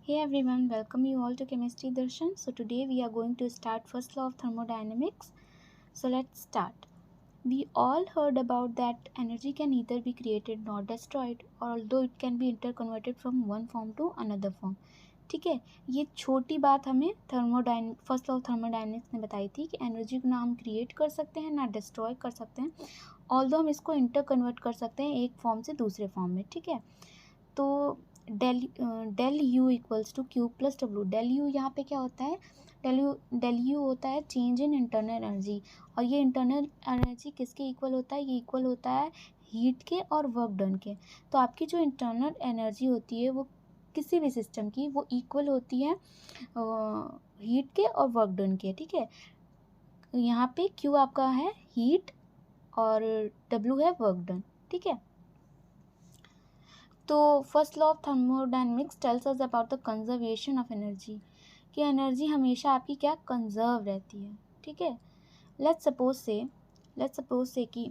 Hey everyone, welcome you all to Chemistry Darshan. So today we are going to start first law of thermodynamics. So let's start. We all heard about that energy can either be created nor destroyed, although it can be interconverted from one form to another form. ठीक है, ये छोटी बात हमें first law of thermodynamics ने बताई थी कि एनर्जी को ना हम क्रिएट कर सकते हैं ना डिस्ट्रॉय कर सकते हैं, ऑल्दो हम इसको इंटर कन्वर्ट कर सकते हैं एक फॉर्म से दूसरे फॉर्म में. ठीक है, तो del U equals to Q plus W. Del U यहाँ पे क्या होता है? डेल यू होता है चेंज इन इंटरनल एनर्जी, और ये इंटरनल एनर्जी किसके इक्वल होता है? ये इक्वल होता है हीट के और वर्क डन के. तो आपकी जो इंटरनल एनर्जी होती है वो किसी भी सिस्टम की वो इक्वल होती है हीट के और वर्क डन के. ठीक है, यहाँ पे क्यू आपका है हीट और डब्ल्यू है वर्क डन. ठीक है, तो first law of thermodynamics tells us about the conservation of energy, कि एनर्जी हमेशा आपकी क्या कंजर्व रहती है. ठीक है, लेट्स सपोज से कि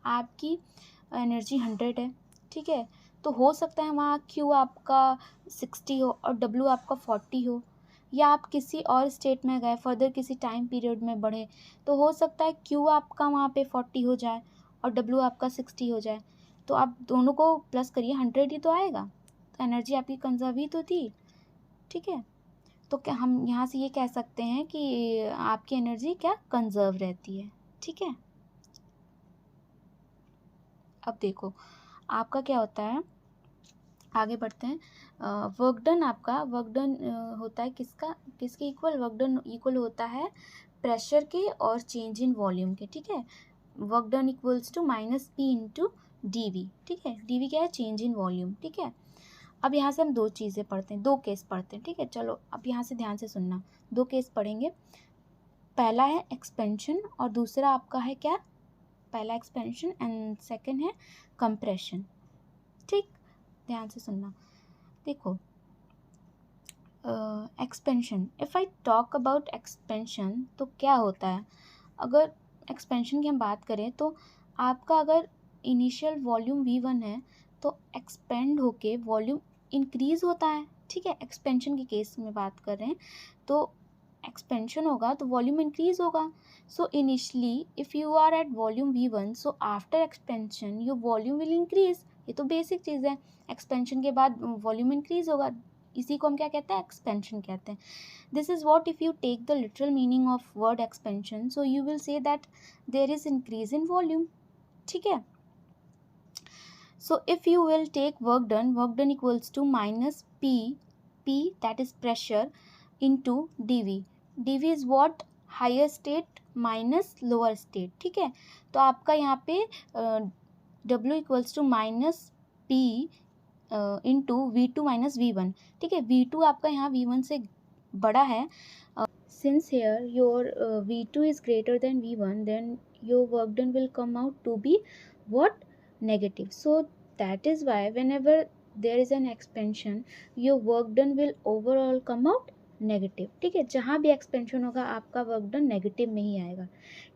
आपकी एनर्जी 100 है. ठीक है, तो हो सकता है वहाँ क्यू आपका 60 हो और डब्ल्यू आपका 40 हो, या आप किसी और स्टेट में गए फर्दर किसी टाइम पीरियड में बढ़े तो हो सकता है क्यू आपका वहाँ पे 40 हो जाए और डब्ल्यू आपका 60 हो जाए. तो आप दोनों को प्लस करिए, 100 ही तो आएगा, तो एनर्जी आपकी कंजर्व ही तो थी. ठीक है, तो क्या हम यहाँ से ये कह सकते हैं कि आपकी एनर्जी क्या कंजर्व रहती है. ठीक है, अब देखो आपका क्या होता है, आगे बढ़ते हैं. वर्क डन होता है किसके इक्वल? वर्क डन इक्वल होता है प्रेशर के और चेंज इन वॉल्यूम के. ठीक है, work done equals to minus P into D V. ठीक है, डी वी क्या है? Change in volume. ठीक है, अब यहाँ से हम दो चीज़ें पढ़ते हैं, दो केस पढ़ते हैं. ठीक है, चलो अब यहाँ से ध्यान से सुनना, दो केस पढ़ेंगे. पहला है एक्सपेंशन और दूसरा आपका है क्या? पहला एक्सपेंशन एंड सेकंड है कंप्रेशन. ठीक, ध्यान से सुनना. देखो expansion, if I talk about expansion तो क्या होता है? अगर एक्सपेंशन की हम बात करें तो आपका अगर इनिशियल वॉल्यूम V1 है तो एक्सपेंड होके वॉल्यूम इंक्रीज़ होता है. ठीक है, एक्सपेंशन के केस में बात कर रहे हैं तो एक्सपेंशन होगा तो वॉल्यूम इंक्रीज़ होगा. So initially if you are at volume V1 so after expansion your volume will increase. ये तो बेसिक चीज़ है, एक्सपेंशन के बाद वॉल्यूम इंक्रीज़ होगा, इसी को हम क्या कहते हैं? एक्सपेंशन कहते हैं. This is what if you take the literal meaning of word expansion, so you will say that there is increase in volume. ठीक है, so if you will take work done equals to minus P that is pressure into dV. dV is what? higher state minus lower state. ठीक है, तो आपका यहाँ पे W equals to minus P into V2 minus V1. ठीक है, V2 आपका यहाँ V1 से बड़ा है. Since here your V2 is greater than V1, then your work done will come out to be what? Negative. So that is why whenever there is an expansion, your work done will overall come out negative. ठीक है, जहाँ भी expansion होगा आपका work done negative में ही आएगा.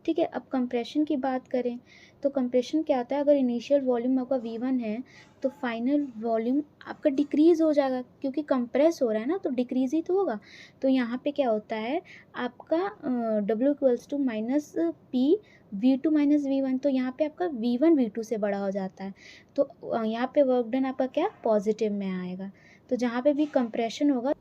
ठीक है, अब कंप्रेशन की बात करें तो कंप्रेशन क्या होता है? अगर इनिशियल वॉल्यूम आपका V1 है तो फाइनल वॉल्यूम आपका डिक्रीज़ हो जाएगा, क्योंकि कंप्रेस हो रहा है ना, तो डिक्रीज़ ही तो होगा. तो यहाँ पे क्या होता है आपका W equals to minus P V2 minus V1. तो यहाँ पे आपका V1 V2 से बड़ा हो जाता है, तो यहाँ पे वर्क डन आपका क्या? पॉजिटिव में आएगा. तो जहाँ पे भी कंप्रेशन होगा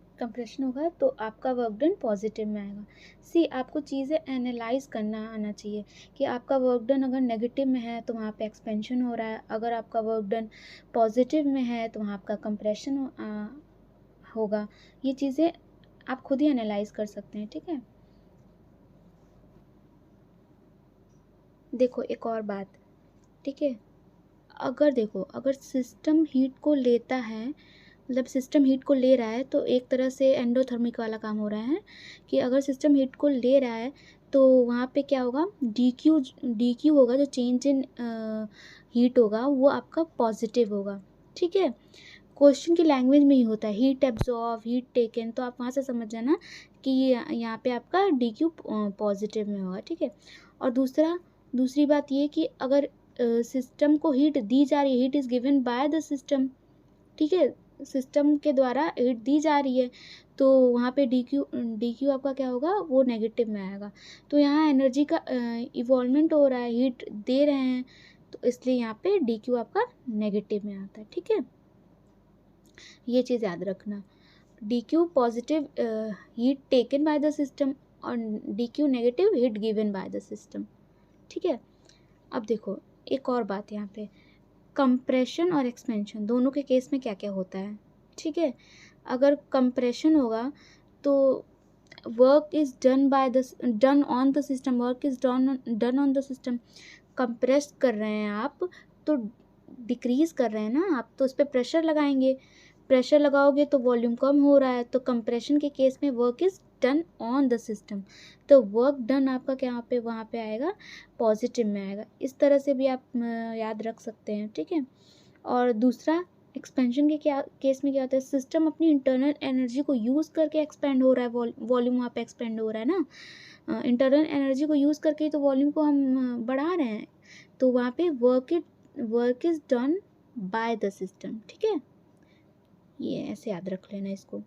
तो आपका वर्क डन पॉजिटिव में आएगा. सी, आपको चीज़ें एनालाइज करना आना चाहिए कि आपका वर्क डन अगर नेगेटिव में है तो वहाँ पे एक्सपेंशन हो रहा है, अगर आपका वर्क डन पॉजिटिव में है तो वहाँ आपका कंप्रेशन होगा. ये चीज़ें आप खुद ही एनालाइज कर सकते हैं. ठीक है, देखो एक और बात. ठीक है, अगर सिस्टम हीट को लेता है, मतलब सिस्टम हीट को ले रहा है, तो एक तरह से एंडोथर्मिक वाला काम हो रहा है कि अगर सिस्टम हीट को ले रहा है तो वहाँ पे क्या होगा? डी क्यू होगा, जो चेंज इन हीट होगा वो आपका पॉजिटिव होगा. ठीक है, क्वेश्चन की लैंग्वेज में ही होता है हीट एब्जॉर्ब, हीट टेकन, तो आप वहाँ से समझ जाना कि यहाँ पे आपका डी क्यू पॉजिटिव में होगा. ठीक है, और दूसरी बात ये कि अगर सिस्टम को हीट दी जा रही है, heat is given by the system. ठीक है, सिस्टम के द्वारा हीट दी जा रही है, तो वहाँ पे डी क्यू आपका क्या होगा, वो नेगेटिव में आएगा। तो यहाँ एनर्जी का इवॉल्वमेंट हो रहा है, हीट दे रहे हैं, तो इसलिए यहाँ पे डी क्यू आपका नेगेटिव में आता है। ठीक है, ये चीज़ याद रखना। D Q positive heat taken by the system और D Q negative heat given by the system. ठीक है, अब देखो एक और बात यहाँ पे, कंप्रेशन और एक्सपेंशन दोनों के केस में क्या क्या होता है। ठीक है, अगर कंप्रेशन होगा तो work is done on the system, work is done on the system. Compress कर रहे हैं आप तो डिक्रीज कर रहे हैं ना आप, तो उस पर प्रेशर लगाएंगे, प्रेशर लगाओगे तो वॉल्यूम कम हो रहा है, तो कंप्रेशन के केस में work is done on the system, तो वर्क डन आपका क्या पे वहाँ पे आएगा, पॉजिटिव में आएगा। इस तरह से भी आप याद रख सकते हैं। ठीक है, और दूसरा एक्सपेंशन के क्या केस में क्या होता है, सिस्टम अपनी इंटरनल एनर्जी को यूज़ करके एक्सपेंड हो रहा है, वॉल्यूम वहाँ पे एक्सपेंड हो रहा है ना, इंटरनल एनर्जी को यूज़ करके तो वॉल्यूम को हम बढ़ा रहे हैं, तो वहाँ पे work is done by the system. ठीक है, ये ऐसे याद रख लेना इसको।